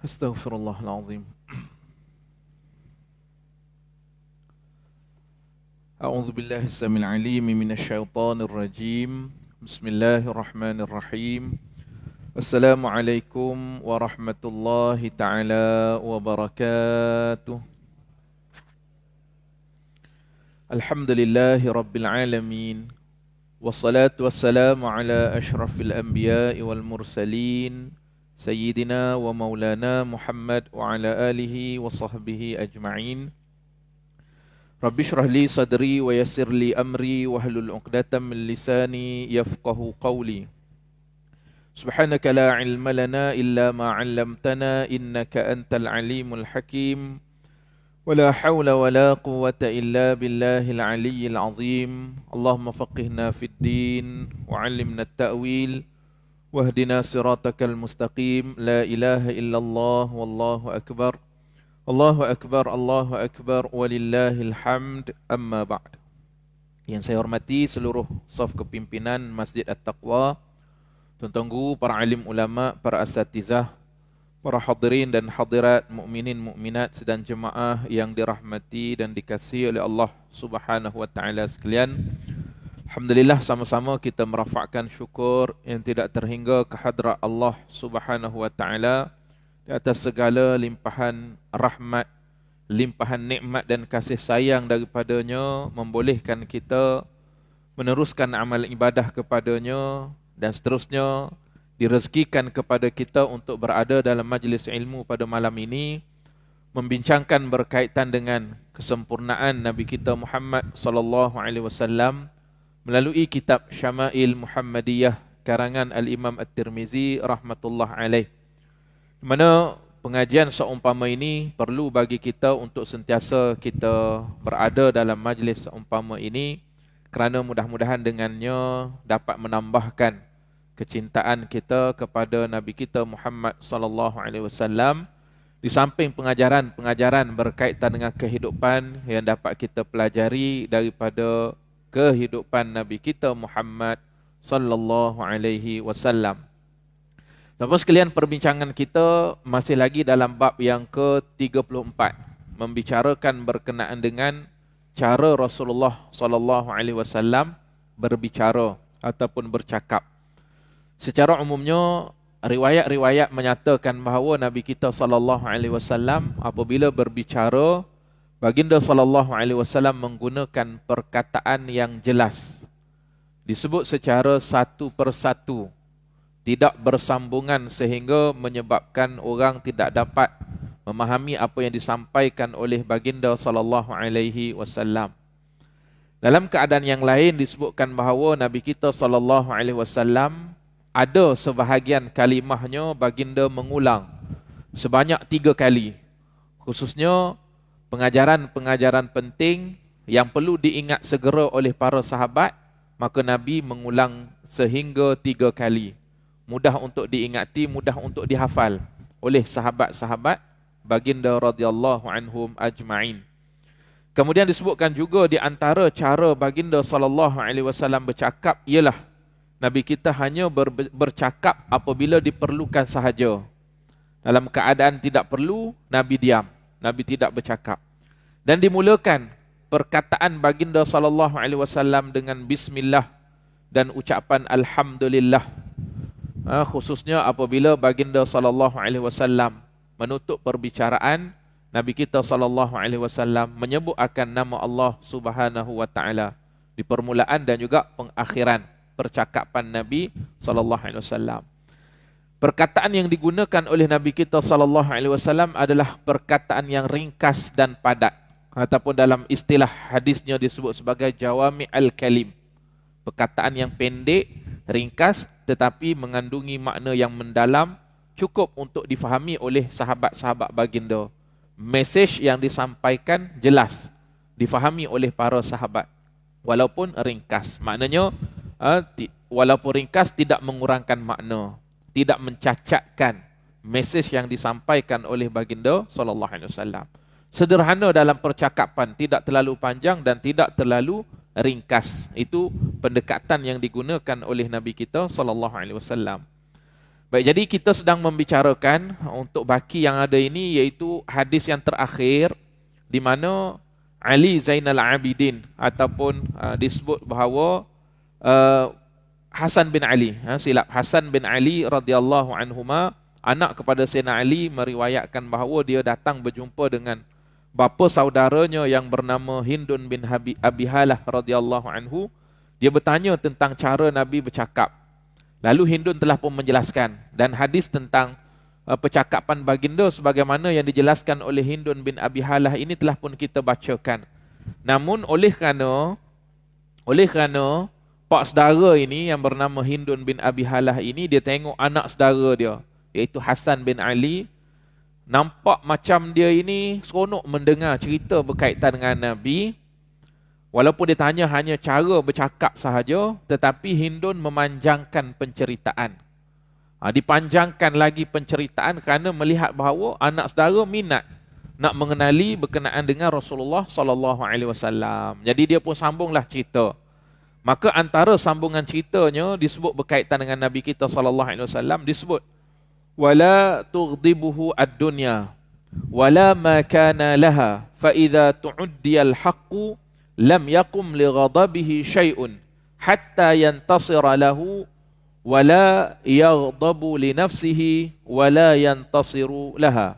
Astaghfirullahaladzim. A'udzu billahi samil alim minasyaitonir rajim. Bismillahirrahmanirrahim. Assalamualaikum warahmatullahi taala wabarakatuh. Alhamdulillahi rabbil alamin. Wassalatu wassalamu ala asyrafil anbiya'i wal mursalin Sayyidina wa maulana Muhammad wa ala alihi wa sahbihi ajma'in. Rabbi shrah li sadri wa yassir li amri wa hlul 'uqdatam min lisani yafqahu qawli. Subhanaka la ilma lana illa ma 'allamtana innaka antal alimul hakim. Wa la hawla wa la quwwata illa billahil aliyyil azim. Allahumma faqihna fid din wa 'allimna at-ta'wil. Wahdina siratakal mustaqim. La ilaha illallah wallahu akbar. Allahu akbar, Allahu akbar, walillahil hamd. Amma ba'd. Yang saya hormati seluruh saf kepimpinan Masjid At-Taqwa, tuan-tuan guru, para alim ulama, para asatizah, para hadirin dan hadirat, mukminin mukminat sedang jemaah yang dirahmati dan dikasihi oleh Allah Subhanahu wa taala sekalian. Alhamdulillah, sama-sama kita merafakkan syukur yang tidak terhingga kehadrat Allah Subhanahu wa taala di atas segala limpahan rahmat, limpahan nikmat dan kasih sayang daripadanya, membolehkan kita meneruskan amal ibadah kepadanya dan seterusnya direzekikan kepada kita untuk berada dalam majlis ilmu pada malam ini, membincangkan berkaitan dengan kesempurnaan Nabi kita Muhammad sallallahu alaihi wasallam melalui kitab Syama'il Muhammadiyah karangan Al-Imam At-Tirmizi rahmatullah alaih. Di mana pengajian seumpama ini perlu bagi kita untuk sentiasa kita berada dalam majlis seumpama ini, kerana mudah-mudahan dengannya dapat menambahkan kecintaan kita kepada Nabi kita Muhammad sallallahu alaihi wasallam, di samping pengajaran-pengajaran berkaitan dengan kehidupan yang dapat kita pelajari daripada kehidupan Nabi kita Muhammad sallallahu alaihi wasallam. Bapak sekalian, perbincangan kita masih lagi dalam bab yang ke-34, membicarakan berkenaan dengan cara Rasulullah sallallahu alaihi wasallam berbicara ataupun bercakap. Secara umumnya riwayat-riwayat menyatakan bahawa Nabi kita sallallahu alaihi wasallam apabila berbicara, Baginda sallallahu alaihi wasallam menggunakan perkataan yang jelas, disebut secara satu persatu, tidak bersambungan sehingga menyebabkan orang tidak dapat memahami apa yang disampaikan oleh Baginda sallallahu alaihi wasallam. Dalam keadaan yang lain disebutkan bahawa Nabi kita sallallahu alaihi wasallam ada sebahagian kalimahnya Baginda mengulang sebanyak 3 kali, khususnya pengajaran-pengajaran penting yang perlu diingat segera oleh para sahabat, maka Nabi mengulang sehingga 3 kali. Mudah untuk diingati, mudah untuk dihafal oleh sahabat-sahabat Baginda radhiyallahu anhum ajma'in. Kemudian disebutkan juga di antara cara Baginda sallallahu alaihi wasallam bercakap ialah Nabi kita hanya bercakap apabila diperlukan sahaja. Dalam keadaan tidak perlu, Nabi diam. Nabi tidak bercakap. Dan dimulakan perkataan Baginda sallallahu alaihi wasallam dengan bismillah dan ucapan alhamdulillah. Khususnya apabila Baginda sallallahu alaihi wasallam menutup perbicaraan, Nabi kita sallallahu alaihi wasallam menyebut akan nama Allah Subhanahu wa taala di permulaan dan juga pengakhiran percakapan Nabi sallallahu alaihi wasallam. Perkataan yang digunakan oleh Nabi kita sallallahu alaihi wasallam adalah perkataan yang ringkas dan padat, ataupun dalam istilah hadisnya disebut sebagai jawami al-kalim. Perkataan yang pendek, ringkas tetapi mengandungi makna yang mendalam, cukup untuk difahami oleh sahabat-sahabat Baginda. Mesej yang disampaikan jelas, difahami oleh para sahabat walaupun ringkas. Maknanya walaupun ringkas tidak mengurangkan makna, tidak mencacatkan mesej yang disampaikan oleh Baginda sallallahu alaihi wasallam. Sederhana dalam percakapan, tidak terlalu panjang dan tidak terlalu ringkas. Itu pendekatan yang digunakan oleh Nabi kita sallallahu alaihi wasallam. Baik, jadi kita sedang membicarakan untuk baki yang ada ini, iaitu hadis yang terakhir di mana Ali Zainal Abidin ataupun disebut bahawa Hasan bin Ali, silap, Hasan bin Ali radhiyallahu anhuma, anak kepada Sayyidina Ali, meriwayatkan bahawa dia datang berjumpa dengan bapa saudaranya yang bernama Hindun bin Abi Halah radhiyallahu anhu. Dia bertanya tentang cara Nabi bercakap. Lalu Hindun telah pun menjelaskan, dan hadis tentang percakapan baginda sebagaimana yang dijelaskan oleh Hindun bin Abi Halah ini telah pun kita bacakan. Namun oleh kerana pak saudara ini yang bernama Hindun bin Abi Halah ini, dia tengok anak saudara dia, iaitu Hasan bin Ali, nampak macam dia ini seronok mendengar cerita berkaitan dengan Nabi. Walaupun dia tanya hanya cara bercakap sahaja, tetapi Hindun memanjangkan penceritaan. Dipanjangkan lagi penceritaan kerana melihat bahawa anak saudara minat nak mengenali berkenaan dengan Rasulullah sallallahu alaihi wasallam. Jadi dia pun sambunglah cerita. Maka antara sambungan ceritanya disebut berkaitan dengan Nabi kita sallallahu alaihi wasallam, disebut wala tughdibuhu ad-dunya wala ma kana laha fa idza tu'diyal haqqu lam yaqum li ghadabihi syai'un hatta yantasira lahu wala yaghdabu li nafsihi wala yantasiru laha.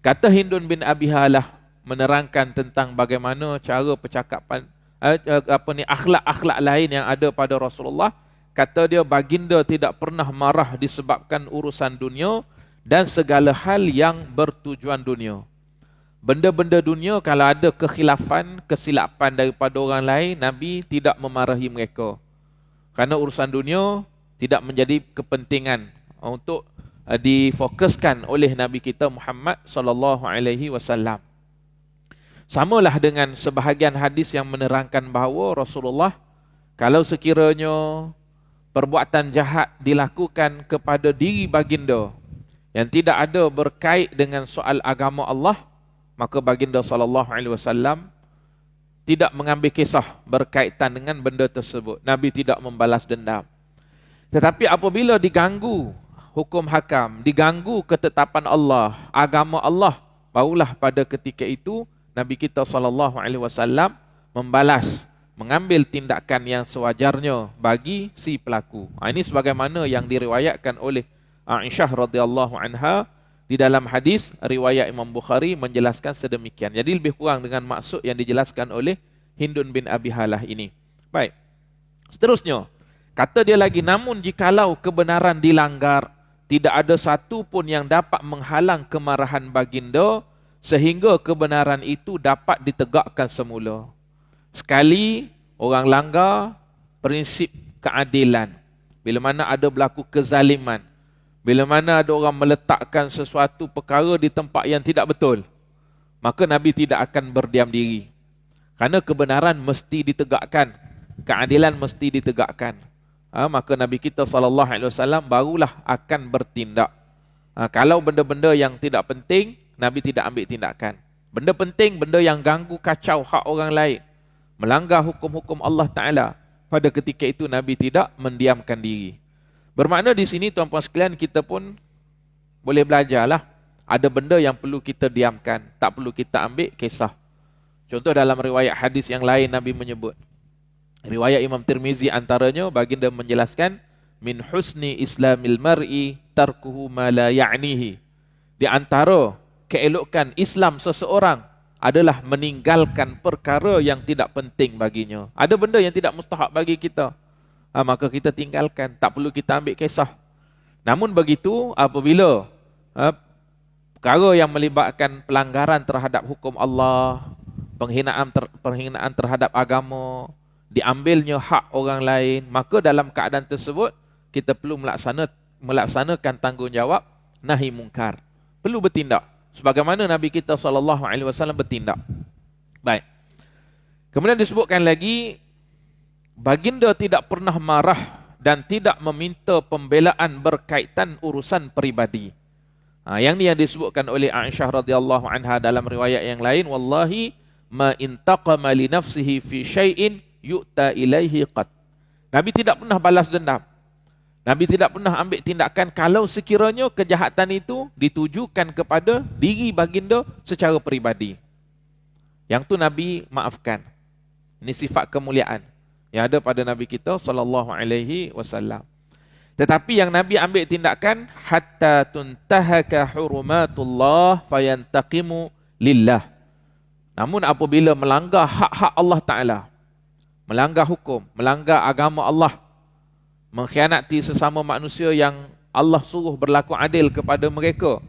Kata Hindun bin Abi Halah menerangkan tentang bagaimana cara percakapan akhlak-akhlak lain yang ada pada Rasulullah. Kata dia, baginda tidak pernah marah disebabkan urusan dunia dan segala hal yang bertujuan dunia. Benda-benda dunia kalau ada kekhilafan, kesilapan daripada orang lain, Nabi tidak memarahi mereka. Kerana urusan dunia tidak menjadi kepentingan untuk difokuskan oleh Nabi kita Muhammad sallallahu alaihi wasallam. Samalah dengan sebahagian hadis yang menerangkan bahawa Rasulullah, kalau sekiranya perbuatan jahat dilakukan kepada diri baginda yang tidak ada berkait dengan soal agama Allah, maka baginda sallallahu alaihi wasallam tidak mengambil kisah berkaitan dengan benda tersebut. Nabi tidak membalas dendam. Tetapi apabila diganggu hukum hakam, diganggu ketetapan Allah, agama Allah, barulah pada ketika itu Nabi kita sallallahu alaihi wasallam membalas, mengambil tindakan yang sewajarnya bagi si pelaku. Ini sebagaimana yang diriwayatkan oleh Aisyah radhiyallahu anha di dalam hadis riwayat Imam Bukhari menjelaskan sedemikian. Jadi lebih kurang dengan maksud yang dijelaskan oleh Hindun bin Abi Halah ini. Baik. Seterusnya, kata dia lagi, namun jikalau kebenaran dilanggar, tidak ada satu pun yang dapat menghalang kemarahan baginda sehingga kebenaran itu dapat ditegakkan semula. Sekali orang langgar prinsip keadilan, bila mana ada berlaku kezaliman, bila mana ada orang meletakkan sesuatu perkara di tempat yang tidak betul, maka Nabi tidak akan berdiam diri. Kerana kebenaran mesti ditegakkan, keadilan mesti ditegakkan. Maka Nabi kita sallallahu alaihi wasallam barulah akan bertindak. Kalau benda-benda yang tidak penting, Nabi tidak ambil tindakan. Benda penting, benda yang ganggu kacau hak orang lain, melanggar hukum-hukum Allah Ta'ala, pada ketika itu Nabi tidak mendiamkan diri. Bermakna di sini tuan-puan sekalian, kita pun boleh belajarlah. Ada benda yang perlu kita diamkan, tak perlu kita ambil kisah. Contoh dalam riwayat hadis yang lain Nabi menyebut. Riwayat Imam Tirmizi antaranya, baginda menjelaskan, min husni islamil mar'i tarkuhu ma la ya'nihi. Di antara keelokan Islam seseorang adalah meninggalkan perkara yang tidak penting baginya. Ada benda yang tidak mustahak bagi kita, maka kita tinggalkan, tak perlu kita ambil kisah. Namun begitu, apabila perkara yang melibatkan pelanggaran terhadap hukum Allah, penghinaan terhadap agama, diambilnya hak orang lain, maka dalam keadaan tersebut kita perlu melaksanakan tanggungjawab nahi mungkar. Perlu bertindak sebagaimana Nabi kita sallallahu alaihi wasallam bertindak. Baik. Kemudian disebutkan lagi, baginda tidak pernah marah dan tidak meminta pembelaan berkaitan urusan peribadi. Yang ni yang disebutkan oleh Aisyah radhiyallahu anha dalam riwayat yang lain, wallahi ma intaqama li nafsihi fi syai'in yu'ta ilaihi qat. Nabi tidak pernah balas dendam. Nabi tidak pernah ambil tindakan kalau sekiranya kejahatan itu ditujukan kepada diri baginda secara peribadi. Yang tu Nabi maafkan. Ini sifat kemuliaan yang ada pada Nabi kita sallallahu alaihi wasallam. Tetapi yang Nabi ambil tindakan hatta tuntahaka hurumatullah fayantaqimu lillah. Namun apabila melanggar hak-hak Allah Taala, melanggar hukum, melanggar agama Allah, mengkhianati sesama manusia yang Allah suruh berlaku adil kepada mereka,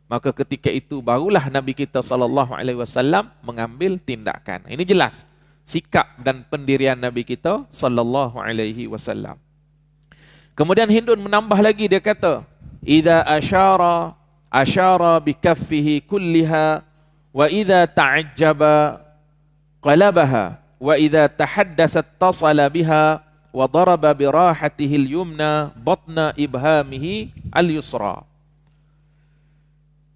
maka ketika itu barulah Nabi kita sallallahu alaihi wasallam mengambil tindakan. Ini jelas sikap dan pendirian Nabi kita sallallahu alaihi wasallam. Kemudian Hindun menambah lagi, dia kata, "Idza asyara bi kaffihi kulliha wa idza ta'ajjaba qalabaha wa idza tahaddasa tasala biha wa daraba bi rahatihi al-yumna batna ibhamihi al-yusra."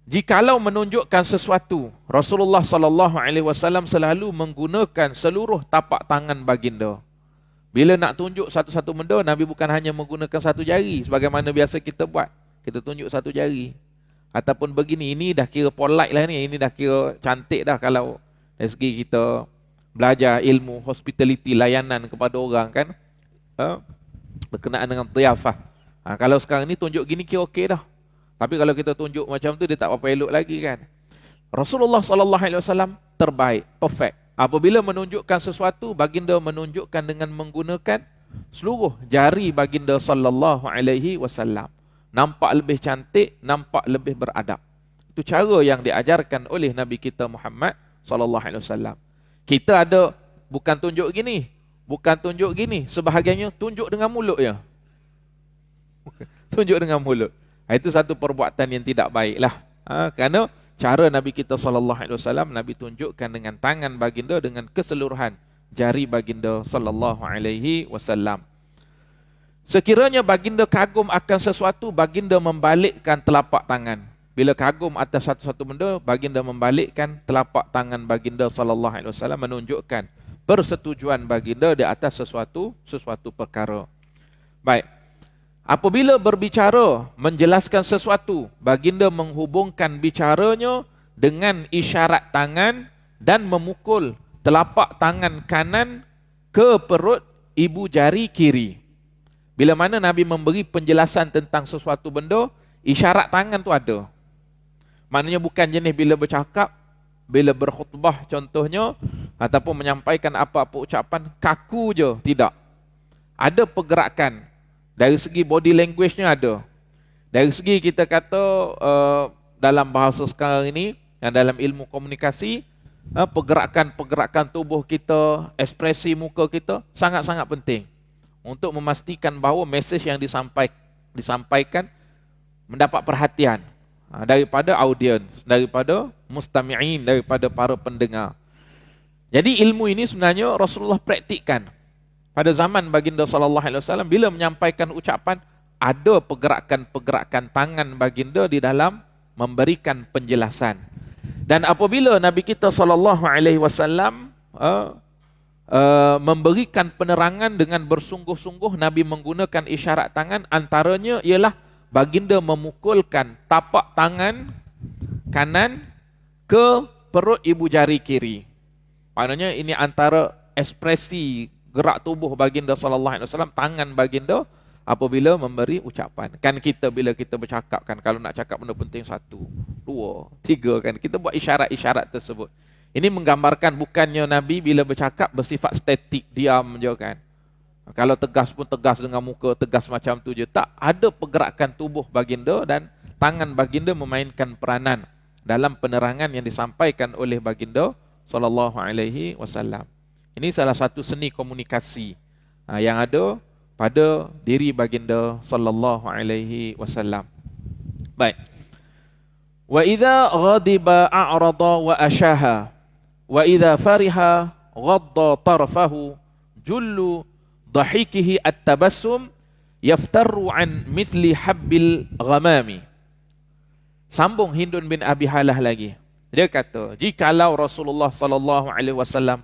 Jikalau menunjukkan sesuatu, Rasulullah sallallahu alaihi wasallam selalu menggunakan seluruh tapak tangan baginda. Bila nak tunjuk satu-satu benda, Nabi bukan hanya menggunakan satu jari sebagaimana biasa kita buat. Kita tunjuk satu jari. Ataupun begini, ini dah kira polite lah ni, ini dah kira cantik dah kalau dari segi kita belajar ilmu hospitality, layanan kepada orang kan. Berkenaan dengan dhiyafah. Kalau sekarang ni tunjuk gini kira okey dah. Tapi kalau kita tunjuk macam tu dia tak apa elok lagi kan. Rasulullah sallallahu alaihi wasallam terbaik, perfect. Apabila menunjukkan sesuatu, baginda menunjukkan dengan menggunakan seluruh jari baginda sallallahu alaihi wasallam. Nampak lebih cantik, nampak lebih beradab. Itu cara yang diajarkan oleh Nabi kita Muhammad sallallahu alaihi wasallam. Kita ada bukan tunjuk gini, bukan tunjuk gini, sebahagiannya tunjuk dengan mulut ya. Tunjuk dengan mulut. Itu satu perbuatan yang tidak baiklah. Kerana cara Nabi kita sallallahu alaihi wasallam, Nabi tunjukkan dengan tangan baginda dengan keseluruhan jari baginda sallallahu alaihi wasallam. Sekiranya baginda kagum akan sesuatu, baginda membalikkan telapak tangan. Bila kagum atas satu-satu benda, baginda membalikkan telapak tangan baginda sallallahu alaihi wasallam, menunjukkan persetujuan baginda di atas sesuatu perkara. Baik. Apabila berbicara, menjelaskan sesuatu, baginda menghubungkan bicaranya dengan isyarat tangan dan memukul telapak tangan kanan ke perut ibu jari kiri. Bila mana Nabi memberi penjelasan tentang sesuatu benda, isyarat tangan tu ada. Maknanya bukan jenis bila bercakap, bila berkhutbah contohnya, ataupun menyampaikan apa-apa ucapan, kaku je, tidak. Ada pergerakan. Dari segi body language-nya ada. Dari segi kita kata dalam bahasa sekarang ini, yang dalam ilmu komunikasi, pergerakan-pergerakan tubuh kita, ekspresi muka kita sangat-sangat penting untuk memastikan bahawa mesej yang disampaikan mendapat perhatian daripada audiens, daripada mustami'in, daripada para pendengar. Jadi ilmu ini sebenarnya Rasulullah praktikkan. Pada zaman baginda sallallahu alaihi wasallam, bila menyampaikan ucapan, ada pergerakan-pergerakan tangan baginda di dalam memberikan penjelasan. Dan apabila Nabi kita sallallahu alaihi wasallam memberikan penerangan dengan bersungguh-sungguh, Nabi menggunakan isyarat tangan, antaranya ialah baginda memukulkan tapak tangan kanan ke perut ibu jari kiri. Maknanya ini antara ekspresi gerak tubuh baginda sallallahu alaihi wasallam, tangan baginda apabila memberi ucapan. Kan kita bila kita bercakap kan, kalau nak cakap benda penting 1, 2, 3 kan, kita buat isyarat-isyarat tersebut. Ini menggambarkan bukannya Nabi bila bercakap bersifat statik, diam je kan. Kalau tegas pun tegas dengan muka, tegas macam tu je. Tak, ada pergerakan tubuh baginda dan tangan baginda memainkan peranan dalam penerangan yang disampaikan oleh baginda sallallahu alaihi wasallam. Ini salah satu seni komunikasi yang ada pada diri baginda sallallahu alaihi wasallam. Baik. Wa idza ghadiba a'rada wa ashaha wa idza fariha ghadda tarfahu jullu dhahikihi at-tabassum yaftarru an mithli habbil ghamami. Sambung Hindun bin Abi Halah lagi. Dia kata, jikalau Rasulullah sallallahu alaihi wasallam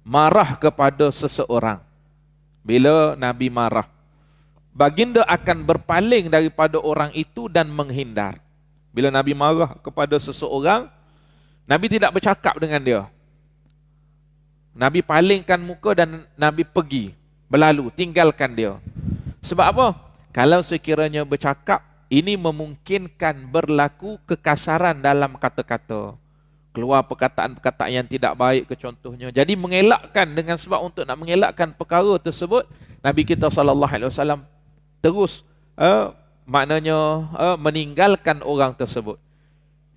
marah kepada seseorang, bila Nabi marah, baginda akan berpaling daripada orang itu dan menghindar. Bila Nabi marah kepada seseorang, Nabi tidak bercakap dengan dia. Nabi palingkan muka dan Nabi pergi, berlalu, tinggalkan dia. Sebab apa? Kalau sekiranya bercakap, ini memungkinkan berlaku kekasaran dalam kata-kata. Keluar perkataan-perkataan yang tidak baik ke contohnya. Jadi mengelakkan, dengan sebab untuk nak mengelakkan perkara tersebut, Nabi kita SAW terus maknanya meninggalkan orang tersebut.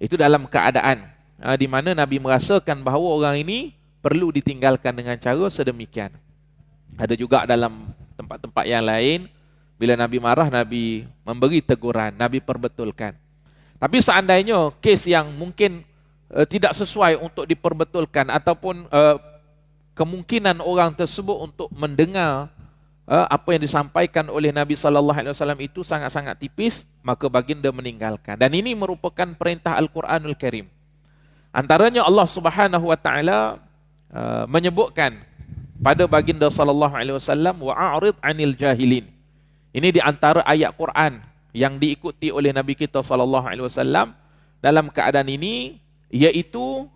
Itu dalam keadaan di mana Nabi merasakan bahawa orang ini perlu ditinggalkan dengan cara sedemikian. Ada juga dalam tempat-tempat yang lain, bila Nabi marah, Nabi memberi teguran, Nabi perbetulkan. Tapi seandainya kes yang mungkin tidak sesuai untuk diperbetulkan, ataupun kemungkinan orang tersebut untuk mendengar apa yang disampaikan oleh Nabi SAW itu sangat-sangat tipis, maka baginda meninggalkan. Dan ini merupakan perintah Al-Quranul Karim. Antaranya Allah Subhanahu Wa Taala menyebutkan pada baginda SAW, wa'arid 'anil jahilin. Ini di antara ayat Quran yang diikuti oleh Nabi kita SAW dalam keadaan ini, iaitu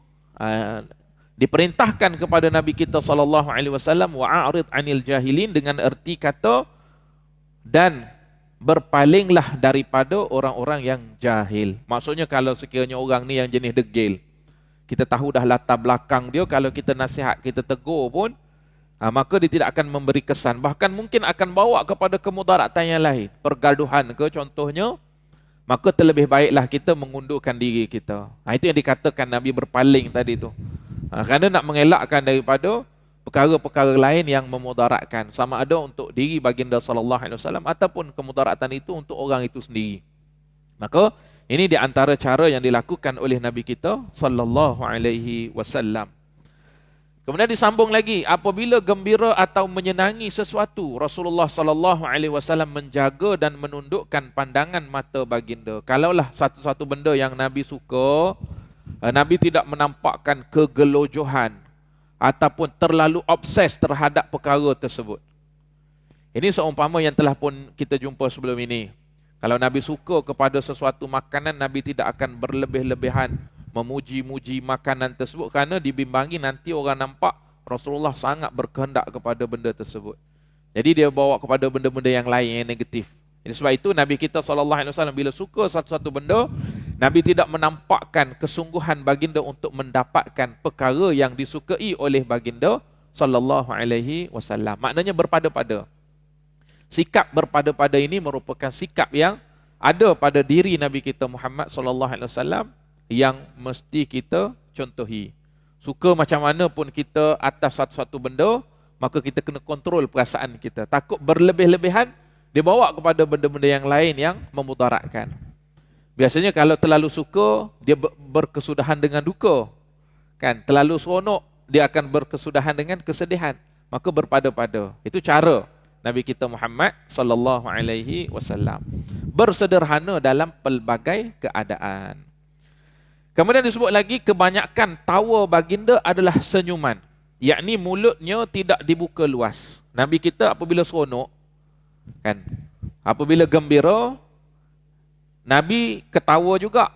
diperintahkan kepada Nabi kita SAW, wa'arid 'anil jahilin, dengan erti kata dan berpalinglah daripada orang-orang yang jahil. Maksudnya kalau sekiranya orang ni yang jenis degil, kita tahu dah latar belakang dia, kalau kita nasihat, kita tegur pun, maka dia tidak akan memberi kesan. Bahkan mungkin akan bawa kepada kemudaratan yang lain, pergaduhan ke contohnya, maka terlebih baiklah kita mengundurkan diri kita. Itu yang dikatakan Nabi berpaling tadi tu. Kerana nak mengelakkan daripada perkara-perkara lain yang memudaratkan, sama ada untuk diri baginda SAW ataupun kemudaratan itu untuk orang itu sendiri. Maka ini di antara cara yang dilakukan oleh Nabi kita SAW. Kemudian disambung lagi, apabila gembira atau menyenangi sesuatu, Rasulullah SAW menjaga dan menundukkan pandangan mata baginda. Kalaulah satu-satu benda yang Nabi suka, Nabi tidak menampakkan kegelojohan ataupun terlalu obses terhadap perkara tersebut. Ini seumpama yang telah pun kita jumpa sebelum ini. Kalau Nabi suka kepada sesuatu makanan, Nabi tidak akan berlebih-lebihan memuji-muji makanan tersebut, kerana dibimbangi nanti orang nampak Rasulullah sangat berkehendak kepada benda tersebut. Jadi dia bawa kepada benda-benda yang lain yang negatif. Jadi sebab itu Nabi kita SAW bila suka satu-satu benda, Nabi tidak menampakkan kesungguhan baginda untuk mendapatkan perkara yang disukai oleh baginda SAW. Maknanya berpada-pada. Sikap berpada-pada ini merupakan sikap yang ada pada diri Nabi kita Muhammad SAW, yang mesti kita contohi. Suka macam mana pun kita atas satu-satu benda, maka kita kena kontrol perasaan kita. Takut berlebih-lebihan, dia bawa kepada benda-benda yang lain yang memudaratkan. Biasanya kalau terlalu suka, dia berkesudahan dengan duka. Kan? Terlalu seronok, dia akan berkesudahan dengan kesedihan. Maka berpada-pada. Itu cara Nabi kita Muhammad SAW. Bersederhana dalam pelbagai keadaan. Kemudian disebut lagi, kebanyakan tawa baginda adalah senyuman. Yakni mulutnya tidak dibuka luas. Nabi kita apabila seronok, kan, apabila gembira, Nabi ketawa juga.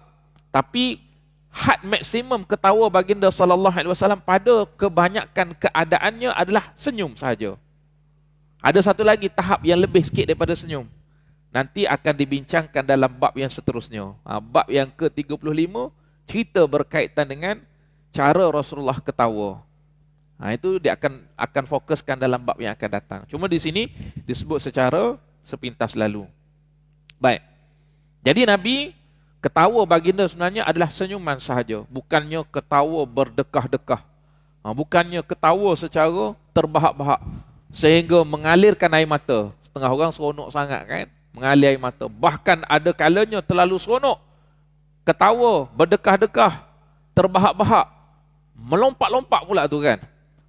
Tapi had maksimum ketawa baginda SAW pada kebanyakan keadaannya adalah senyum sahaja. Ada satu lagi tahap yang lebih sikit daripada senyum. Nanti akan dibincangkan dalam bab yang seterusnya. Bab yang ke-35, cerita berkaitan dengan cara Rasulullah ketawa. Itu dia akan fokuskan dalam bab yang akan datang. Cuma di sini disebut secara sepintas lalu. Baik. Jadi Nabi ketawa baginda sebenarnya adalah senyuman sahaja, bukannya ketawa berdekah-dekah. Bukannya ketawa secara terbahak-bahak sehingga mengalirkan air mata. Setengah orang seronok sangat kan, mengalir air mata. Bahkan ada kalanya terlalu seronok, ketawa berdekah-dekah, terbahak-bahak, melompat-lompat pula tu kan,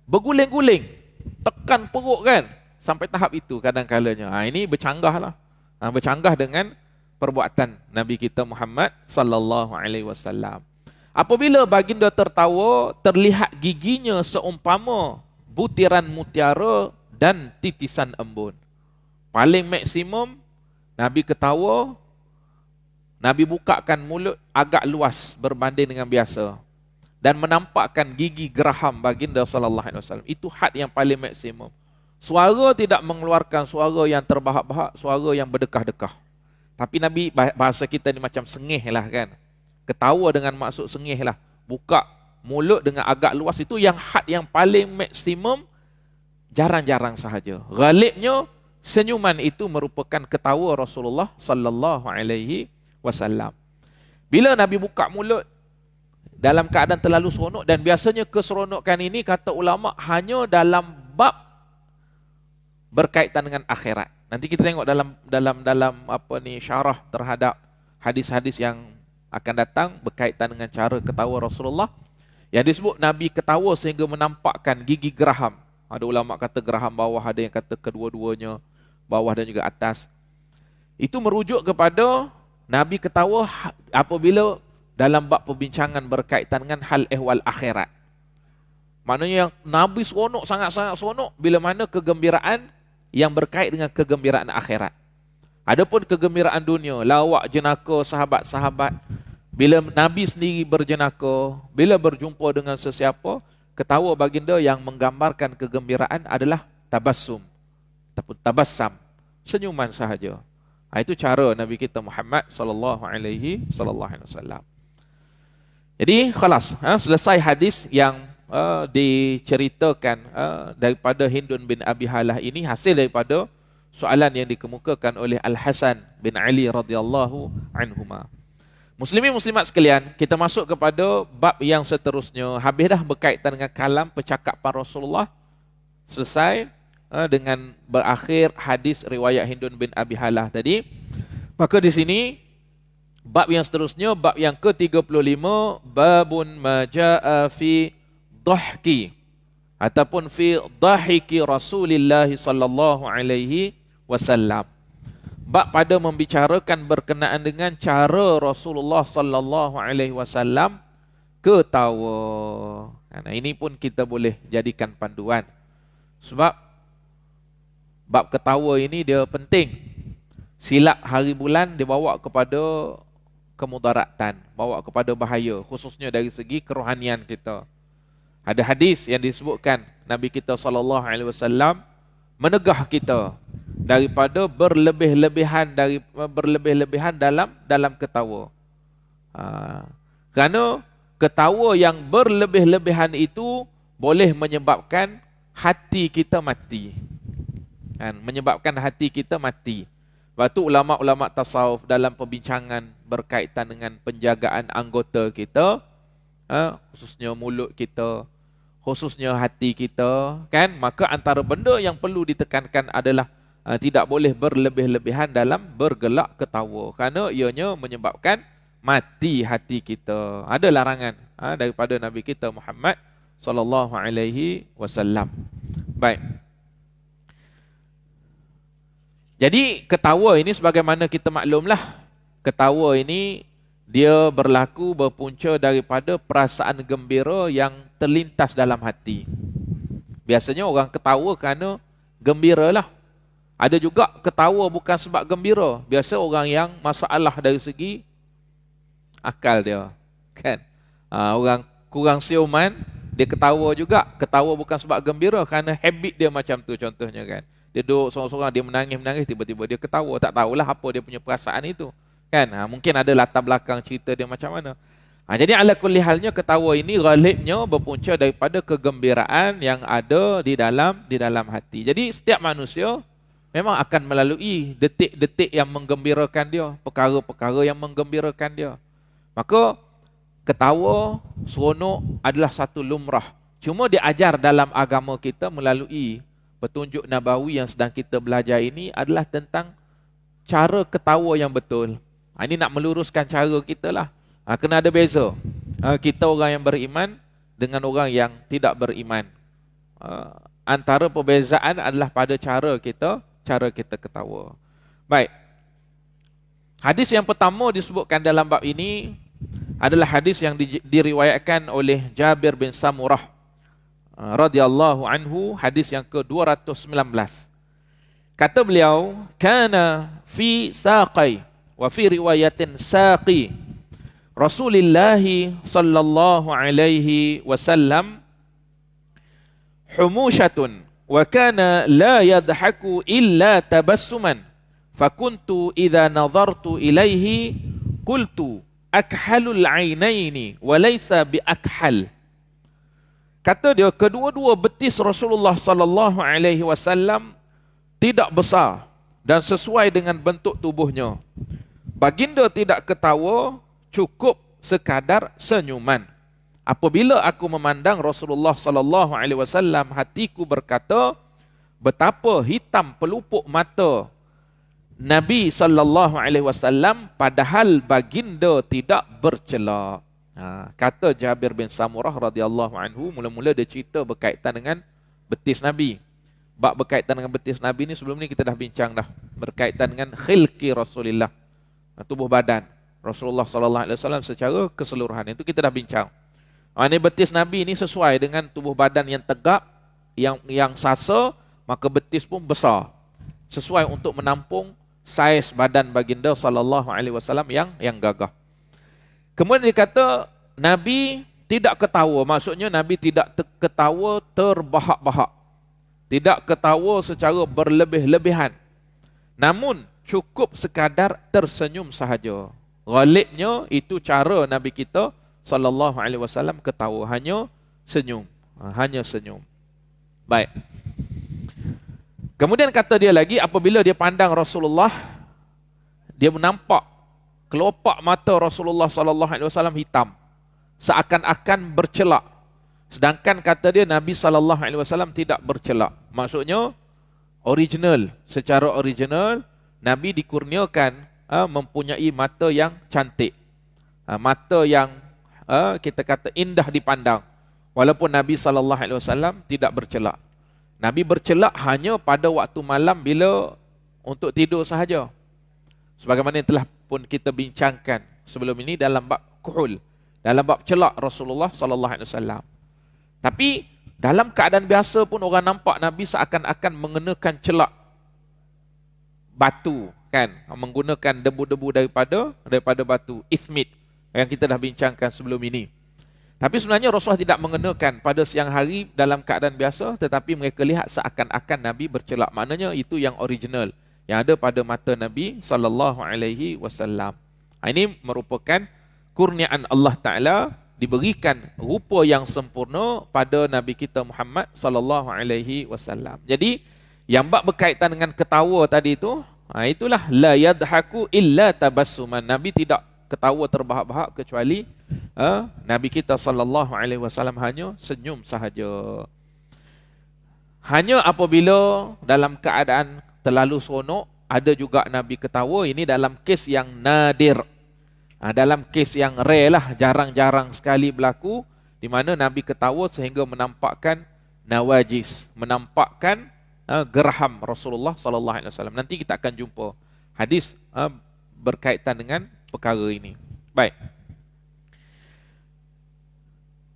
berguling-guling, tekan perut kan, sampai tahap itu kadang-kalanya. Ini bercanggah lah, bercanggah dengan perbuatan Nabi kita Muhammad SAW. Apabila baginda tertawa, terlihat giginya seumpama butiran mutiara dan titisan embun. Paling maksimum, Nabi ketawa, Nabi bukakan mulut agak luas berbanding dengan biasa. Dan menampakkan gigi geraham baginda sallallahu alaihi wasallam. Itu had yang paling maksimum. Suara tidak mengeluarkan suara yang terbahak-bahak, suara yang berdekah-dekah. Tapi Nabi, bahasa kita ni macam sengih lah kan. Ketawa dengan maksud sengih lah. Buka mulut dengan agak luas, itu yang had yang paling maksimum, jarang-jarang sahaja. Ghalibnya, senyuman itu merupakan ketawa Rasulullah sallallahu alaihi wasallam. Bila Nabi buka mulut, dalam keadaan terlalu seronok, dan biasanya keseronokan ini kata ulama hanya dalam bab berkaitan dengan akhirat. Nanti kita tengok dalam syarah terhadap hadis-hadis yang akan datang berkaitan dengan cara ketawa Rasulullah. Yang disebut Nabi ketawa sehingga menampakkan gigi geraham. Ada ulama kata geraham bawah, ada yang kata kedua-duanya, bawah dan juga atas. Itu merujuk kepada Nabi ketawa apabila dalam bab perbincangan berkaitan dengan hal ehwal akhirat. Maknanya yang Nabi seronok, sangat-sangat seronok bila mana kegembiraan yang berkait dengan kegembiraan akhirat. Adapun kegembiraan dunia, lawak jenaka sahabat-sahabat, bila Nabi sendiri berjenaka, bila berjumpa dengan sesiapa, ketawa baginda yang menggambarkan kegembiraan adalah tabassum ataupun tabassam, senyuman sahaja. Itu cara Nabi kita Muhammad sallallahu alaihi wasallam. Jadi khalas, selesai hadis yang diceritakan daripada Hindun bin Abi Halah ini, hasil daripada soalan yang dikemukakan oleh Al-Hasan bin Ali radhiyallahu anhuma. Muslimin muslimat sekalian, kita masuk kepada bab yang seterusnya. Habis dah berkaitan dengan kalam percakapan Rasulullah, selesai dengan berakhir hadis riwayat Hindun bin Abi Halah tadi. Maka di sini bab yang seterusnya, bab yang ke-35, babun ma jaa fi dhahki ataupun fi dhahiki Rasulillah sallallahu alaihi wasallam. Bab pada membicarakan berkenaan dengan cara Rasulullah sallallahu alaihi wasallam ketawa. Nah, ini pun kita boleh jadikan panduan. Sebab bab ketawa ini dia penting. Silap hari bulan dibawa kepada kemudaratan, bawa kepada bahaya, khususnya dari segi kerohanian kita. Ada hadis yang disebutkan Nabi kita sallallahu alaihi wasallam menegah kita daripada berlebih-lebihan dalam ketawa. Kerana ketawa yang berlebih-lebihan itu boleh menyebabkan hati kita mati. Menyebabkan hati kita mati. Sebab tu ulama-ulama tasawuf dalam perbincangan berkaitan dengan penjagaan anggota kita, khususnya mulut kita, khususnya hati kita, kan? Maka antara benda yang perlu ditekankan adalah tidak boleh berlebih-lebihan dalam bergelak ketawa, kerana ianya menyebabkan mati hati kita. Ada larangan daripada Nabi kita Muhammad sallallahu alaihi wasallam. Baik. Jadi ketawa ini sebagaimana kita maklumlah, ketawa ini dia berpunca daripada perasaan gembira yang terlintas dalam hati. Biasanya orang ketawa kerana gembiralah. Ada juga ketawa bukan sebab gembira. Biasa orang yang masalah dari segi akal dia, kan? Orang kurang siuman, dia ketawa juga. Ketawa bukan sebab gembira, kerana habit dia macam tu contohnya, kan? Dia duduk sorang-sorang, dia menangis-menangis, tiba-tiba dia ketawa. Tak tahulah apa dia punya perasaan itu, kan? Mungkin ada latar belakang cerita dia macam mana. Jadi ala kulli halnya ketawa ini ghalibnya berpunca daripada kegembiraan yang ada di dalam hati. Jadi setiap manusia memang akan melalui detik-detik yang menggembirakan dia, perkara-perkara yang menggembirakan dia. Maka ketawa, seronok adalah satu lumrah. Cuma diajar dalam agama kita melalui petunjuk nabawi yang sedang kita belajar ini adalah tentang cara ketawa yang betul. Ini nak meluruskan cara kita lah. Kena ada beza. Kita orang yang beriman dengan orang yang tidak beriman. Antara perbezaan adalah pada cara kita ketawa. Baik. Hadis yang pertama disebutkan dalam bab ini adalah hadis yang diriwayatkan oleh Jabir bin Samurah radhiyallahu anhu, hadis yang ke-219. Kata beliau, kana fi saqai wa fi riwayatin saqi Rasulullah sallallahu alaihi wasallam humushatun wa kana la yadhaku illa tabassuman fakuntu idza nadhartu ilaihi qultu akhalul ainaini wa laysa bi akhal. Kata dia, kedua-dua betis Rasulullah sallallahu alaihi wasallam tidak besar dan sesuai dengan bentuk tubuhnya. Baginda tidak ketawa, cukup sekadar senyuman. Apabila aku memandang Rasulullah sallallahu alaihi wasallam, hatiku berkata, betapa hitam pelupuk mata Nabi sallallahu alaihi wasallam padahal baginda tidak bercela. Kata Jabir bin Samurah radhiyallahu anhu, mula-mula dia cerita berkaitan dengan betis Nabi. Bab berkaitan dengan betis Nabi ni sebelum ni kita dah bincang dah, berkaitan dengan khilqi Rasulullah, tubuh badan Rasulullah sallallahu alaihi wasallam secara keseluruhan. Itu kita dah bincang. Ini betis Nabi ni sesuai dengan tubuh badan yang tegap, yang sasa, maka betis pun besar, sesuai untuk menampung saiz badan baginda sallallahu alaihi wasallam yang gagah. Kemudian dikata Nabi tidak ketawa, maksudnya Nabi tidak ketawa terbahak-bahak, tidak ketawa secara berlebih-lebihan, namun cukup sekadar tersenyum sahaja. Ghalibnya itu cara Nabi kita sallallahu alaihi wasallam ketawa, hanya senyum, hanya senyum. Baik. Kemudian kata dia lagi, apabila dia pandang Rasulullah, dia menampak kelopak mata Rasulullah sallallahu alaihi wasallam hitam, seakan-akan bercelak. Sedangkan kata dia Nabi sallallahu alaihi wasallam tidak bercelak. Maksudnya original, secara original Nabi dikurniakan mempunyai mata yang cantik, mata yang kita kata indah dipandang. Walaupun Nabi sallallahu alaihi wasallam tidak bercelak. Nabi bercelak hanya pada waktu malam bila untuk tidur sahaja. Sebagaimana yang telah pun kita bincangkan sebelum ini dalam bab kuhul, dalam bab celak Rasulullah sallallahu alaihi wasallam. Tapi dalam keadaan biasa pun orang nampak Nabi seakan-akan mengenakan celak batu, kan, menggunakan debu-debu daripada batu ismit yang kita dah bincangkan sebelum ini. Tapi sebenarnya Rasulullah tidak mengenakan pada siang hari dalam keadaan biasa, tetapi mereka lihat seakan-akan Nabi bercelak. Maknanya itu yang original, yang ada pada mata Nabi sallallahu alaihi wasallam. Ini merupakan kurniaan Allah Taala, diberikan rupa yang sempurna pada Nabi kita Muhammad sallallahu alaihi wasallam. Jadi yang bab berkaitan dengan ketawa tadi itu, itulah la yadhaku illa tabassuman. Nabi tidak ketawa terbahak-bahak kecuali Nabi kita sallallahu alaihi wasallam hanya senyum sahaja. Hanya apabila dalam keadaan terlalu seronok, ada juga Nabi ketawa. Ini dalam kes yang nadir, dalam kes yang rare lah, jarang-jarang sekali berlaku, di mana Nabi ketawa sehingga menampakkan nawajis, menampakkan geraham Rasulullah sallallahu alaihi wasallam. Nanti kita akan jumpa hadis berkaitan dengan perkara ini. Baik.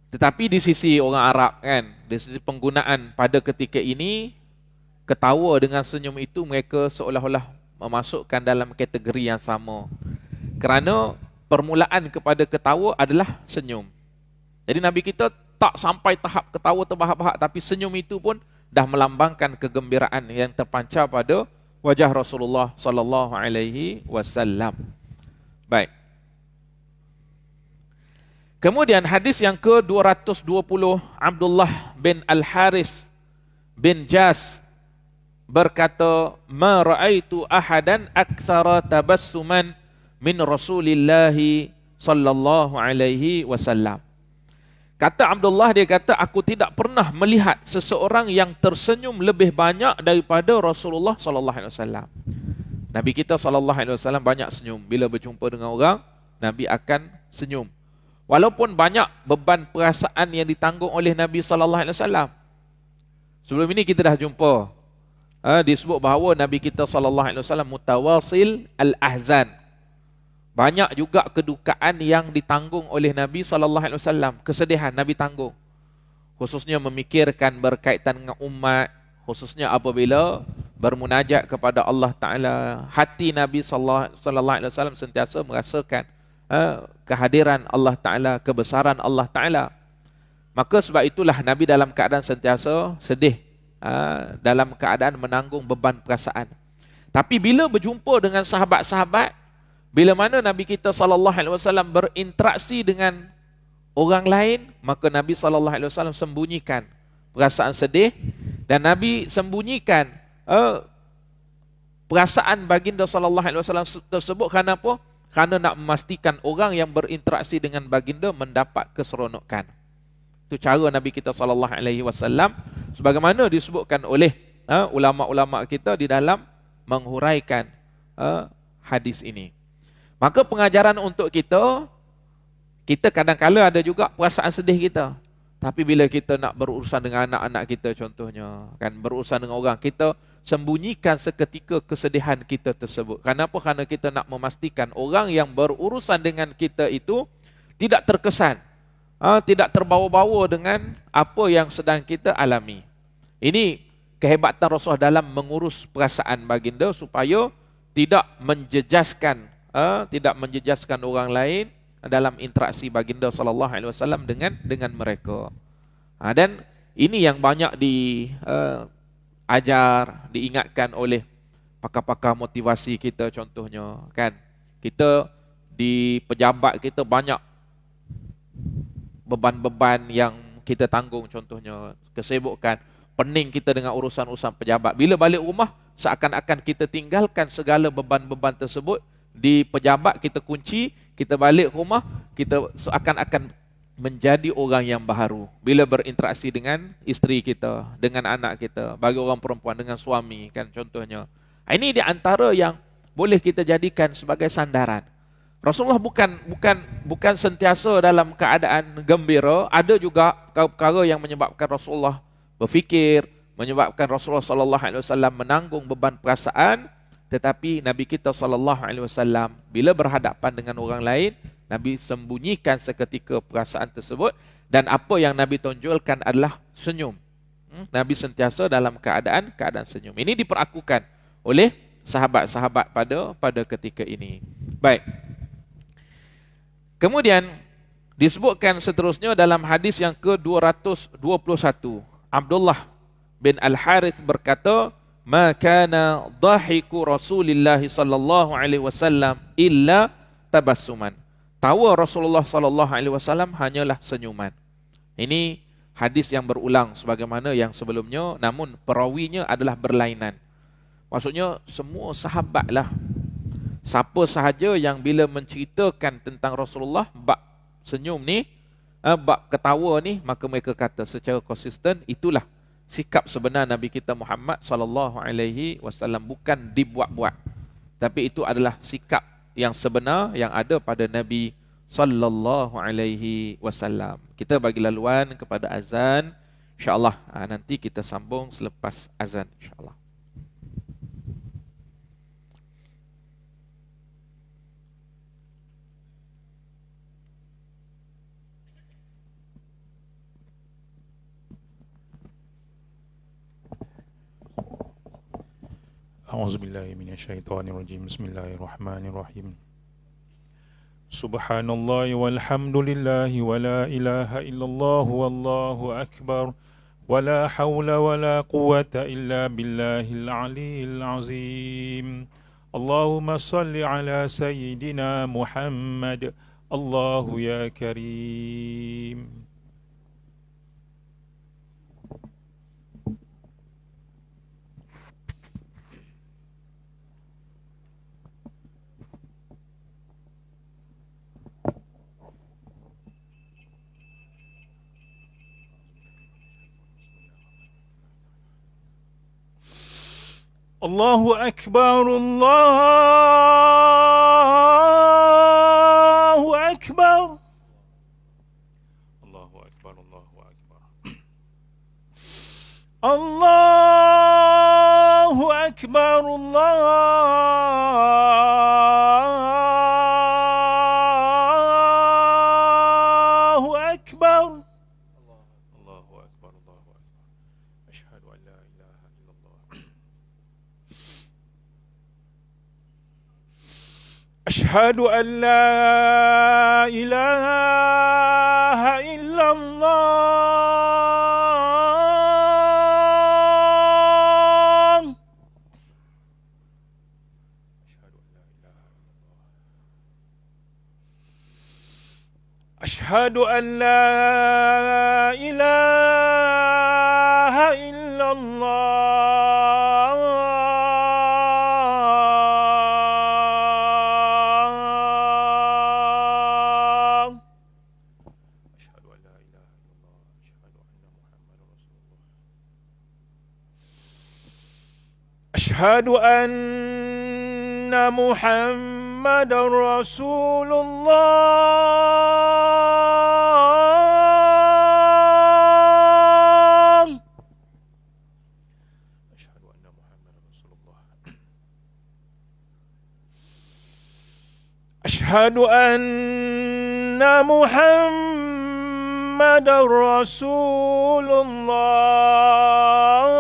Tetapi di sisi orang Arab, kan, di sisi penggunaan pada ketika ini, ketawa dengan senyum itu mereka seolah-olah memasukkan dalam kategori yang sama. Kerana permulaan kepada ketawa adalah senyum. Jadi Nabi kita tak sampai tahap ketawa terbahak-bahak, tapi senyum itu pun dah melambangkan kegembiraan yang terpancar pada wajah Rasulullah sallallahu alaihi wasallam. Baik. Kemudian hadis yang ke-220, Abdullah bin Al-Haris bin Jas berkata, "Ma ra'aitu ahadan aktsara tabassuman min Rasulillah sallallahu alaihi wasallam." Kata Abdullah, dia kata, aku tidak pernah melihat seseorang yang tersenyum lebih banyak daripada Rasulullah sallallahu alaihi wasallam. Nabi kita sallallahu alaihi wasallam banyak senyum. Bila berjumpa dengan orang, Nabi akan senyum. Walaupun banyak beban perasaan yang ditanggung oleh Nabi sallallahu alaihi wasallam. Sebelum ini kita dah jumpa disebut bahawa Nabi kita sallallahu alaihi wasallam mutawasil al-ahzan. Banyak juga kedukaan yang ditanggung oleh Nabi sallallahu alaihi wasallam, kesedihan Nabi tanggung. Khususnya memikirkan berkaitan dengan umat, khususnya apabila bermunajat kepada Allah Ta'ala. Hati Nabi sallallahu alaihi wasallam sentiasa merasakan kehadiran Allah Ta'ala, kebesaran Allah Ta'ala. Maka sebab itulah Nabi dalam keadaan sentiasa sedih, dalam keadaan menanggung beban perasaan. Tapi bila berjumpa dengan sahabat-sahabat, bila mana Nabi kita sallallahu alaihi wasallam berinteraksi dengan orang lain, maka Nabi sallallahu alaihi wasallam sembunyikan perasaan sedih, dan Nabi sembunyikan perasaan baginda sallallahu alaihi wasallam tersebut. Kerana apa? Kerana nak memastikan orang yang berinteraksi dengan baginda mendapat keseronokan. Itu cara Nabi kita sallallahu alaihi wasallam, sebagaimana disebutkan oleh ulama-ulama kita di dalam menghuraikan hadis ini. Maka pengajaran untuk kita kadang-kala ada juga perasaan sedih kita. Tapi bila kita nak berurusan dengan anak-anak kita contohnya, kan, berurusan dengan orang, kita sembunyikan seketika kesedihan kita tersebut. Kenapa? Kerana kita nak memastikan orang yang berurusan dengan kita itu tidak terkesan, tidak terbawa-bawa dengan apa yang sedang kita alami. Ini kehebatan Rasulullah dalam mengurus perasaan baginda supaya tidak menjejaskan orang lain dalam interaksi baginda sallallahu alaihi wasallam dengan mereka. Dan ini yang banyak diajar, diingatkan oleh pakar-pakar motivasi kita contohnya, kan. Kita di pejabat kita banyak beban-beban yang kita tanggung, contohnya kesibukan, pening kita dengan urusan-urusan pejabat. Bila balik rumah, seakan-akan kita tinggalkan segala beban-beban tersebut di pejabat, kita kunci, kita balik rumah, kita seakan-akan menjadi orang yang baharu. Bila berinteraksi dengan isteri kita, dengan anak kita, bagi orang perempuan dengan suami, kan, contohnya. Ini di antara yang boleh kita jadikan sebagai sandaran. Rasulullah bukan sentiasa dalam keadaan gembira. Ada juga perkara yang menyebabkan Rasulullah berfikir, menyebabkan Rasulullah sallallahu alaihi wasallam menanggung beban perasaan. Tetapi Nabi kita sallallahu alaihi wasallam bila berhadapan dengan orang lain, Nabi sembunyikan seketika perasaan tersebut, dan apa yang Nabi tonjolkan adalah senyum. Nabi sentiasa dalam keadaan senyum. Ini diperakukan oleh sahabat-sahabat pada ketika ini. Baik. Kemudian disebutkan seterusnya dalam hadis yang ke-221. Abdullah bin Al-Harith berkata, "Ma kana dhahiku Rasulillah sallallahu alaihi wasallam illa tabassuman." Tawa Rasulullah sallallahu alaihi wasallam hanyalah senyuman. Ini hadis yang berulang sebagaimana yang sebelumnya, namun perawinya adalah berlainan. Maksudnya semua sahabatlah, siapa sahaja yang bila menceritakan tentang Rasulullah bab senyum ni, bab ketawa ni, maka mereka kata secara konsisten itulah sikap sebenar Nabi kita Muhammad sallallahu alaihi wasallam, bukan dibuat-buat. Tapi itu adalah sikap yang sebenar yang ada pada Nabi sallallahu alaihi wasallam. Kita bagi laluan kepada azan, insya-Allah. Nanti kita sambung selepas azan, insya-Allah. A'udzubillahi minasyaitonirrajim. Bismillahirrahmanirrahim. Subhanallah walhamdulillahi wa la ilaha illallah wallahu akbar wa la hawla wa la quwwata illa billahil aliyyil azim. Allahumma salli ala sayyidina Muhammad. Allahu ya karim. Allahu Akbar, Allahu Akbar. Allahu Akbar, Allahu Akbar. Allahu Akbar, Allahu Akbar. Allahu Akbar, Allahu Akbar. Asyhadu an la ilaha illallah أشهد أن لا إله إلا الله. أشهد أن لا إله إلا الله. أشهد أن لا إله إلا الله. أشهد أن محمد رسول الله. أشهد أن محمد رسول الله. أشهد أن محمد رسول الله.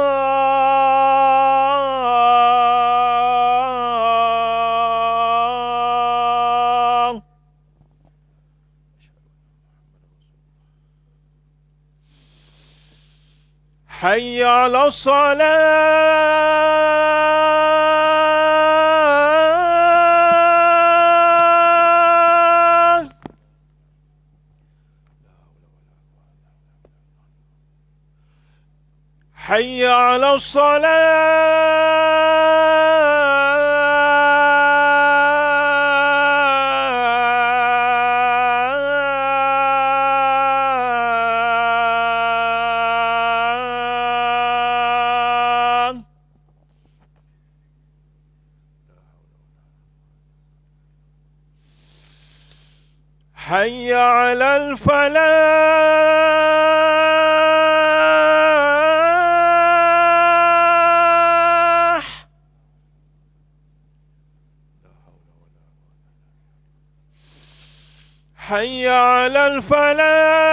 حي على الصلاة. حي على الصلاة. حي على الفلاح. حي على الفلاح.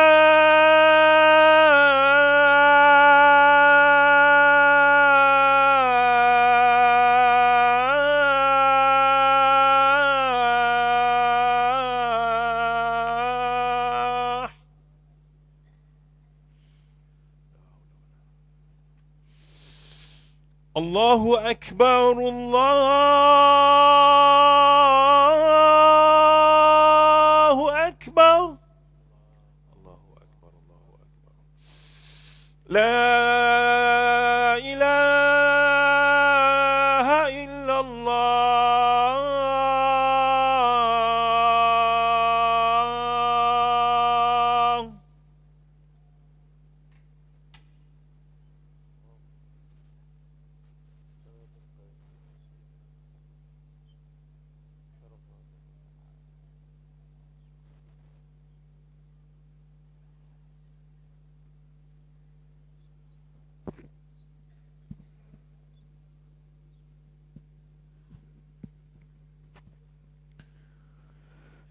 الله أكبر الله أكبر. الله أكبر الله أكبر. لا إله إلا الله.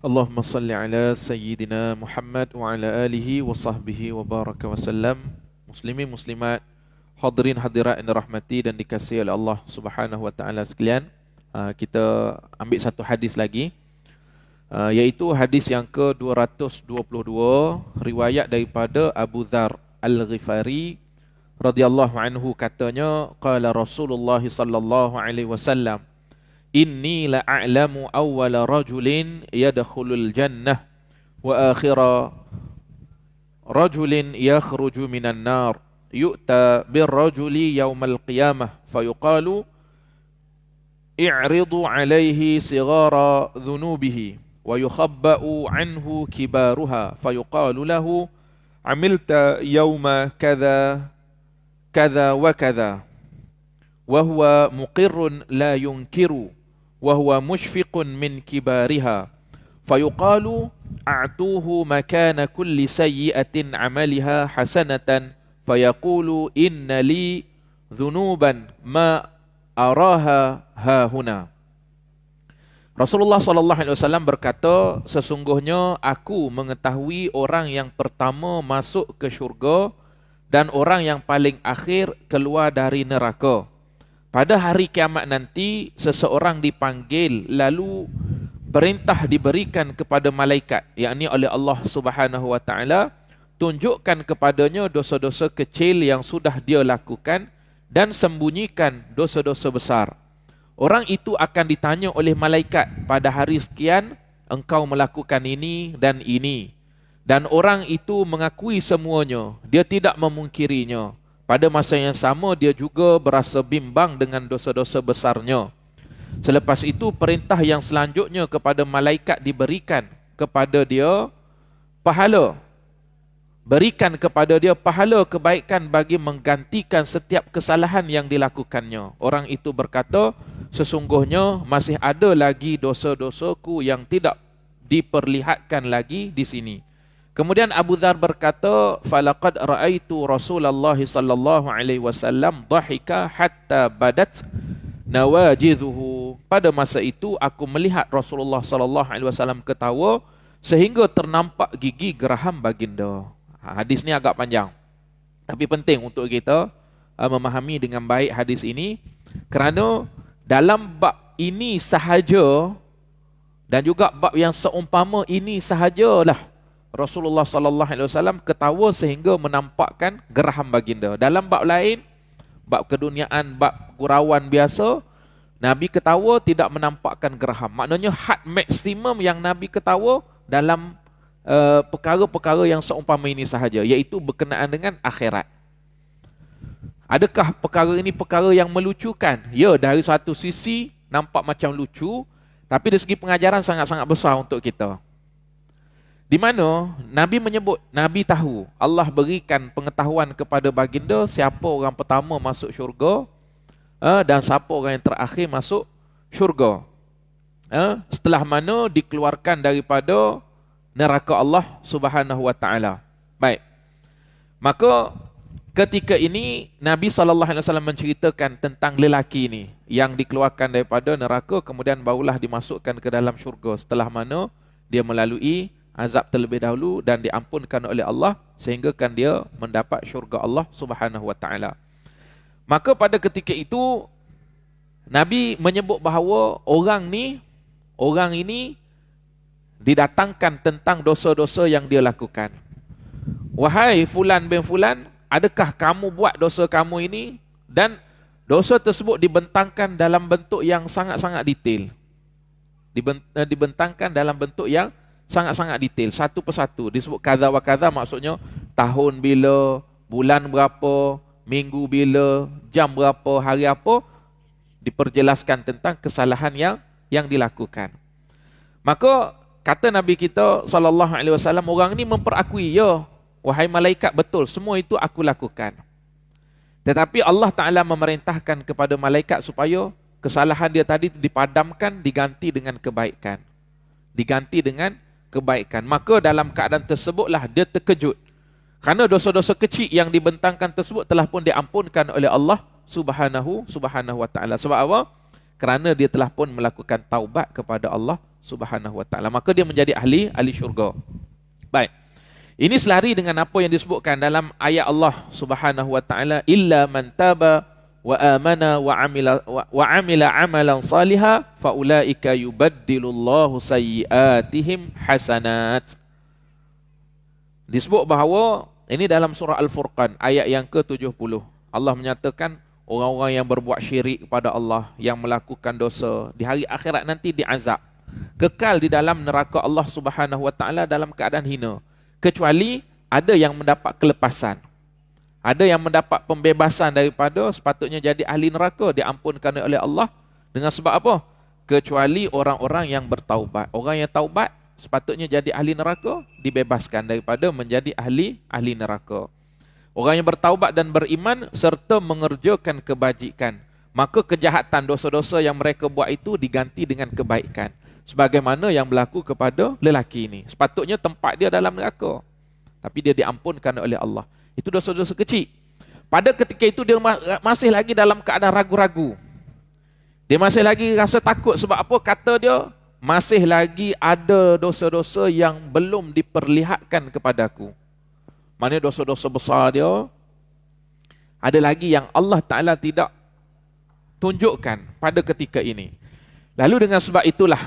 Allahumma salli ala Sayyidina Muhammad wa ala alihi wa sahbihi wa baraka wa sallam. Muslimin muslimat, hadirin hadirat yang dirahmati dan dikasihi oleh Allah Subhanahu wa taala sekalian. Kita ambil satu hadis lagi, iaitu hadis yang ke-222, riwayat daripada Abu Dzar Al-Ghifari radhiyallahu anhu, katanya qala Rasulullah sallallahu alaihi wasallam, inni la a'lamu awwala rajulin yadkhulul jannah wa akhira rajulin yakhruju minan nar, yu'ta birrajuli yawmal qiyamah fayuqalu i'ridu alayhi sighara dhunubihi wa yukhabba'u anhu kibaruha fayuqalu lahu amilta yawma kadha kadha wa kadha wa huwa muqirrun la yunkiru wa huwa mushfiqun min kibariha fayuqalu a'tuhu makana kulli sayyi'atin 'amaliha hasanatan fayaqulu inna li dhunuban ma araha hahuna. Rasulullah sallallahu alaihi wasallam berkata, sesungguhnya aku mengetahui orang yang pertama masuk ke syurga dan orang yang paling akhir keluar dari neraka. Pada hari kiamat nanti, seseorang dipanggil lalu perintah diberikan kepada malaikat, yakni oleh Allah Subhanahu wa taala, tunjukkan kepadanya dosa-dosa kecil yang sudah dia lakukan dan sembunyikan dosa-dosa besar. Orang itu akan ditanya oleh malaikat, pada hari sekian engkau melakukan ini dan ini. Dan orang itu mengakui semuanya, dia tidak memungkirinya. Pada masa yang sama dia juga berasa bimbang dengan dosa-dosa besarnya. Selepas itu perintah yang selanjutnya kepada malaikat diberikan kepada dia pahala. Berikan kepada dia pahala kebaikan bagi menggantikan setiap kesalahan yang dilakukannya. Orang itu berkata, sesungguhnya masih ada lagi dosa-dosaku yang tidak diperlihatkan lagi di sini. Kemudian Abu Dzar berkata, falaqad ra'aitu Rasulullah sallallahu alaihi wasallam dhahika hatta badat nawajidhuhu. Pada masa itu aku melihat Rasulullah sallallahu alaihi wasallam ketawa sehingga ternampak gigi geraham baginda. Hadis ni agak panjang, tapi penting untuk kita memahami dengan baik hadis ini, kerana dalam bab ini sahaja dan juga bab yang seumpama ini sahajalah Rasulullah sallallahu alaihi wasallam ketawa sehingga menampakkan geraham baginda. Dalam bab lain, bab keduniaan, bab gurauan biasa, Nabi ketawa tidak menampakkan geraham. Maknanya had maksimum yang Nabi ketawa dalam perkara-perkara yang seumpama ini sahaja, iaitu berkenaan dengan akhirat. Adakah perkara ini perkara yang melucukan? Ya, dari satu sisi nampak macam lucu, tapi dari segi pengajaran sangat-sangat besar untuk kita. Di mana Nabi menyebut, Nabi tahu, Allah berikan pengetahuan kepada baginda siapa orang pertama masuk syurga dan siapa orang yang terakhir masuk syurga. Setelah mana dikeluarkan daripada neraka Allah Subhanahu wa taala. Baik. Maka ketika ini Nabi sallallahu alaihi wasallam menceritakan tentang lelaki ini yang dikeluarkan daripada neraka kemudian barulah dimasukkan ke dalam syurga, setelah mana dia melalui azab terlebih dahulu dan diampunkan oleh Allah sehingga kan dia mendapat syurga Allah Subhanahu wa taala. Maka pada ketika itu Nabi menyebut bahawa orang ini didatangkan tentang dosa-dosa yang dia lakukan. Wahai fulan bin fulan, adakah kamu buat dosa kamu ini? Dan dosa tersebut dibentangkan dalam bentuk yang sangat-sangat detail. Dibentangkan dalam bentuk yang sangat-sangat detail, satu persatu. Disebut kaza wa kaza, maksudnya tahun bila, bulan berapa, minggu bila, jam berapa, hari apa, diperjelaskan tentang kesalahan yang dilakukan. Maka kata Nabi kita sallallahu alaihi wasallam, orang ni memperakui, ya wahai malaikat, betul semua itu aku lakukan. Tetapi Allah Taala memerintahkan kepada malaikat supaya kesalahan dia tadi dipadamkan, diganti dengan kebaikan. Diganti dengan kebaikan. Maka dalam keadaan tersebutlah dia terkejut. Kerana dosa-dosa kecil yang dibentangkan tersebut telah pun diampunkan oleh Allah Subhanahu wa taala. Sebab apa? Kerana dia telah pun melakukan taubat kepada Allah Subhanahu wa taala, maka dia menjadi ahli syurga. Baik. Ini selari dengan apa yang disebutkan dalam ayat Allah Subhanahu wa taala, illa man taba wa amana wa amila amalan salihan faulaika yubaddilullahu sayyiatihim hasanat. Disebut bahawa ini dalam surah Al-Furqan ayat yang ke-70. Allah menyatakan orang-orang yang berbuat syirik kepada Allah, yang melakukan dosa, di hari akhirat nanti diazab, kekal di dalam neraka Allah Subhanahu wa taala dalam keadaan hina, kecuali ada yang mendapat kelepasan, ada yang mendapat pembebasan daripada sepatutnya jadi ahli neraka, diampunkan oleh Allah dengan sebab apa? Kecuali orang-orang yang bertaubat. Orang yang taubat sepatutnya jadi ahli neraka, dibebaskan daripada menjadi ahli neraka. Orang yang bertaubat dan beriman serta mengerjakan kebajikan, maka kejahatan, dosa-dosa yang mereka buat itu diganti dengan kebaikan. Sebagaimana yang berlaku kepada lelaki ini. Sepatutnya tempat dia dalam neraka, tapi dia diampunkan oleh Allah. Itu dosa-dosa kecil. Pada ketika itu dia masih lagi dalam keadaan ragu-ragu. Dia masih lagi rasa takut. Sebab apa? Kata dia, masih lagi ada dosa-dosa yang belum diperlihatkan kepadaku. Maknanya dosa-dosa besar dia ada lagi yang Allah Ta'ala tidak tunjukkan pada ketika ini. Lalu dengan sebab itulah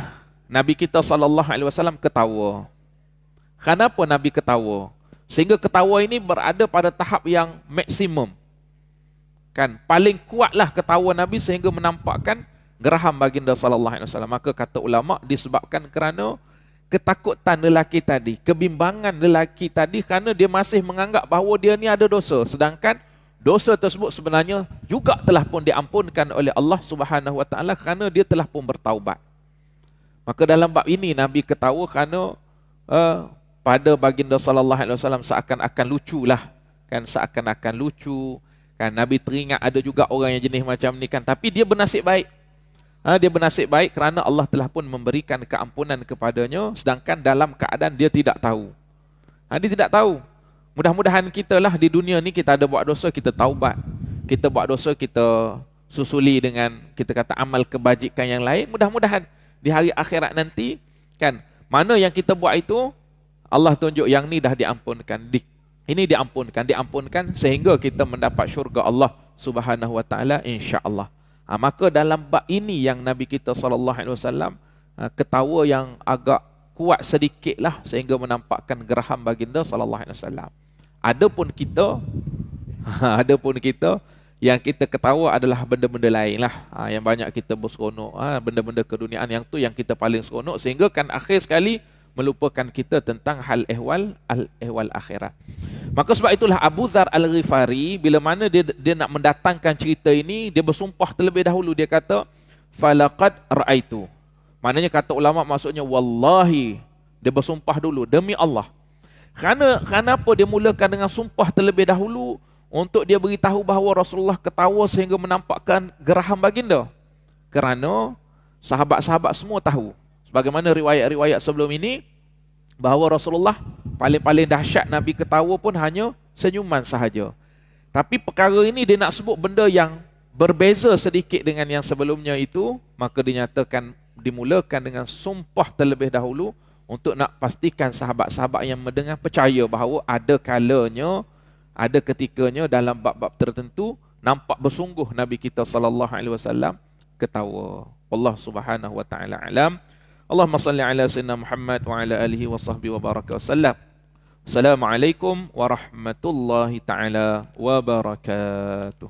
Nabi kita SAW ketawa. Kenapa Nabi ketawa? Sehingga ketawa ini berada pada tahap yang maksimum. Kan, paling kuatlah ketawa Nabi sehingga menampakkan geraham baginda SAW. Maka kata ulama disebabkan kerana ketakutan lelaki tadi, kebimbangan lelaki tadi kerana dia masih menganggap bahawa dia ni ada dosa. Sedangkan dosa tersebut sebenarnya juga telah pun diampunkan oleh Allah Subhanahu Wa Taala kerana dia telah pun bertaubat. Maka dalam bab ini Nabi ketawa kerana pada baginda SAW seakan-akan luculah, kan, seakan-akan lucu, kan. Nabi teringat ada juga orang yang jenis macam ni, kan, tapi dia bernasib baik. Dia bernasib baik kerana Allah telah pun memberikan keampunan kepadanya, sedangkan dalam keadaan dia tidak tahu. Dia tidak tahu. Mudah-mudahan kita lah di dunia ni, kita ada buat dosa, kita taubat. Kita buat dosa, kita susuli dengan, kita kata, amal kebajikan yang lain. Mudah-mudahan di hari akhirat nanti, kan, mana yang kita buat itu, Allah tunjuk yang ni dah diampunkan. Ini diampunkan sehingga kita mendapat syurga Allah Subhanahu Wa Taala insya-Allah. Maka dalam bab ini yang Nabi kita SAW ketawa yang agak kuat sedikitlah sehingga menampakkan geraham baginda SAW. Adapun kita yang kita ketawa adalah benda-benda lain lah. Yang banyak kita berseronok, benda-benda keduniaan, yang tu yang kita paling seronok sehingga kan akhir sekali melupakan kita tentang hal ehwal akhirat. Maka sebab itulah Abu Dzar Al-Ghifari bila mana dia nak mendatangkan cerita ini, dia bersumpah terlebih dahulu. Dia kata falaqad ra'aitu. Maknanya kata ulama maksudnya wallahi, dia bersumpah dulu demi Allah. Kenapa dia mulakan dengan sumpah terlebih dahulu? Untuk dia beritahu bahawa Rasulullah ketawa sehingga menampakkan geraham baginda. Kerana sahabat-sahabat semua tahu, sebagaimana riwayat-riwayat sebelum ini, bahawa Rasulullah paling-paling dahsyat Nabi ketawa pun hanya senyuman sahaja. Tapi perkara ini dia nak sebut benda yang berbeza sedikit dengan yang sebelumnya itu, maka dinyatakan, dimulakan dengan sumpah terlebih dahulu untuk nak pastikan sahabat-sahabat yang mendengar percaya bahawa ada kalanya, ada ketikanya dalam bab-bab tertentu nampak bersungguh Nabi kita SAW ketawa. Allah Subhanahu Wa Taala alam. Allahumma salli ala sayyidina Muhammad wa ala alihi wa sahbihi wa baraka wasallam. Assalamualaikum warahmatullahi taala wabarakatuh.